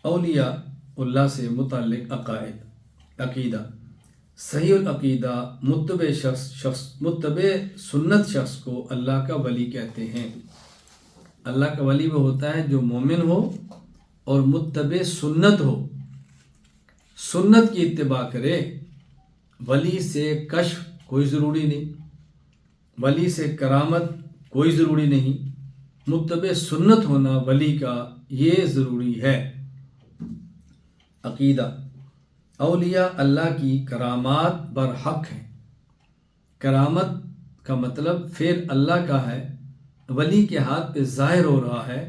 اولیاء اللہ سے متعلق عقیدہ صحیح العقیدہ متبع سنت شخص کو اللہ کا ولی کہتے ہیں۔ اللہ کا ولی وہ ہوتا ہے جو مومن ہو اور متبع سنت ہو، سنت کی اتباع کرے۔ ولی سے کشف کوئی ضروری نہیں، ولی سے کرامت کوئی ضروری نہیں، متبع سنت ہونا ولی کا یہ ضروری ہے۔ عقیدہ اولیاء اللہ کی کرامات برحق ہیں۔ کرامت کا مطلب فعل اللہ کا ہے، ولی کے ہاتھ پہ ظاہر ہو رہا ہے،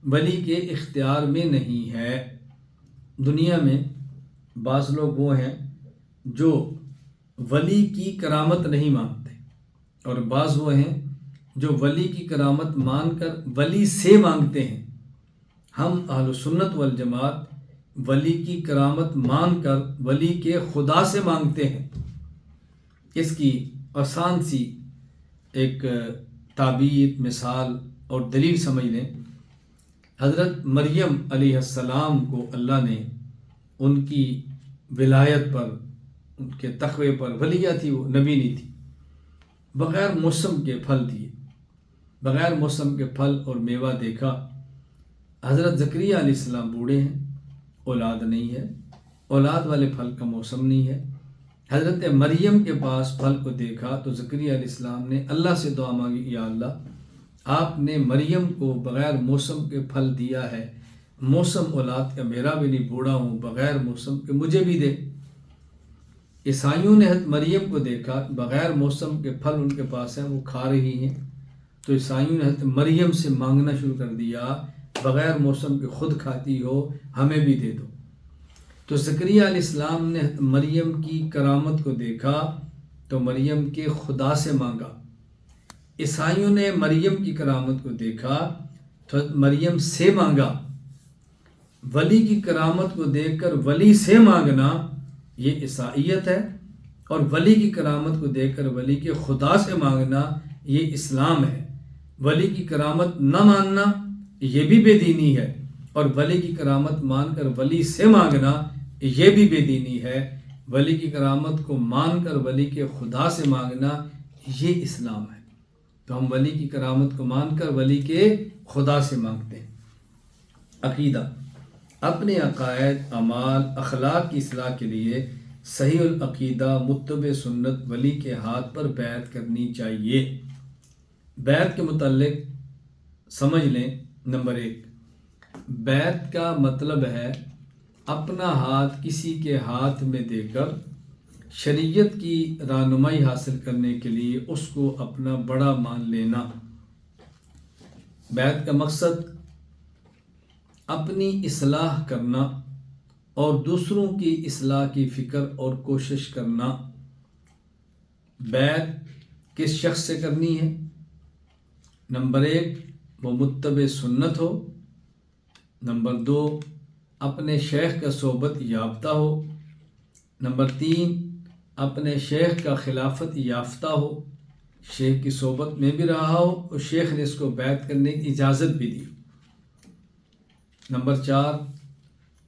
ولی کے اختیار میں نہیں ہے۔ دنیا میں بعض لوگ وہ ہیں جو ولی کی کرامت نہیں مانتے، اور بعض وہ ہیں جو ولی کی کرامت مان کر ولی سے مانگتے ہیں۔ ہم اہل سنت والجماعت ولی کی کرامت مان کر ولی کے خدا سے مانگتے ہیں۔ اس کی آسان سی ایک تعبیر، مثال اور دلیل سمجھ لیں۔ حضرت مریم علیہ السلام کو اللہ نے ان کی ولایت پر، ان کے تقوی پر، ولیہ تھی وہ، نبی نہیں تھی، بغیر موسم کے پھل دیے، بغیر موسم کے پھل اور میوہ دیکھا۔ حضرت زکریا علیہ السلام بوڑھے ہیں، اولاد نہیں ہے، اولاد والے پھل کا موسم نہیں ہے۔ حضرت مریم کے پاس پھل کو دیکھا تو زکریا علیہ السلام نے اللہ سے دعا مانگی، یا اللہ آپ نے مریم کو بغیر موسم کے پھل دیا ہے، موسم اولاد کا میرا بھی نہیں، بوڑھا ہوں، بغیر موسم کے مجھے بھی دے۔ عیسائیوں نے حضرت مریم کو دیکھا، بغیر موسم کے پھل ان کے پاس ہیں، وہ کھا رہی ہیں، تو عیسائیوں نے حضرت مریم سے مانگنا شروع کر دیا، بغیر موسم کے خود کھاتی ہو، ہمیں بھی دے دو۔ تو زکریا علیہ السلام نے مریم کی کرامت کو دیکھا تو مریم کے خدا سے مانگا۔ عیسائیوں نے مریم کی کرامت کو دیکھا تو مریم سے مانگا۔ ولی کی کرامت کو دیکھ کر ولی سے مانگنا یہ عیسائیت ہے، اور ولی کی کرامت کو دیکھ کر ولی کے خدا سے مانگنا یہ اسلام ہے۔ ولی کی کرامت نہ ماننا یہ بھی بے دینی ہے، اور ولی کی کرامت مان کر ولی سے مانگنا یہ بھی بے دینی ہے۔ ولی کی کرامت کو مان کر ولی کے خدا سے مانگنا یہ اسلام ہے۔ تو ہم ولی کی کرامت کو مان کر ولی کے خدا سے مانگتے ہیں۔ عقیدہ اپنے عقائد، اعمال، اخلاق کی اصلاح کے لیے صحیح العقیدہ متبع سنت ولی کے ہاتھ پر بیعت کرنی چاہیے۔ بیعت کے متعلق سمجھ لیں۔ نمبر 1، بیعت کا مطلب ہے اپنا ہاتھ کسی کے ہاتھ میں دے کر شریعت کی رہنمائی حاصل کرنے کے لیے اس کو اپنا بڑا مان لینا۔ بیعت کا مقصد اپنی اصلاح کرنا اور دوسروں کی اصلاح کی فکر اور کوشش کرنا۔ بیعت کس شخص سے کرنی ہے؟ نمبر 1، وہ متبع سنت ہو۔ نمبر 2، اپنے شیخ کا صحبت یافتہ ہو۔ نمبر 3، اپنے شیخ کا خلافت یافتہ ہو، شیخ کی صحبت میں بھی رہا ہو اور شیخ نے اس کو بیعت کرنے کی اجازت بھی دی۔ نمبر 4،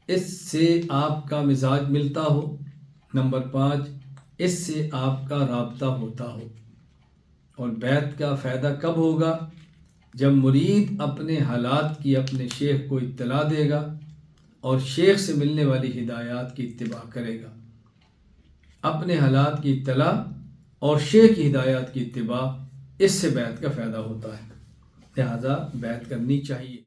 اس سے آپ کا مزاج ملتا ہو۔ نمبر 5، اس سے آپ کا رابطہ ہوتا ہو۔ اور بیعت کا فائدہ کب ہوگا؟ جب مرید اپنے حالات کی اپنے شیخ کو اطلاع دے گا اور شیخ سے ملنے والی ہدایات کی اتباع کرے گا۔ اپنے حالات کی اطلاع اور شیخ کی ہدایات کی اتباع، اس سے بیعت کا فائدہ ہوتا ہے، لہذا بیعت کرنی چاہیے۔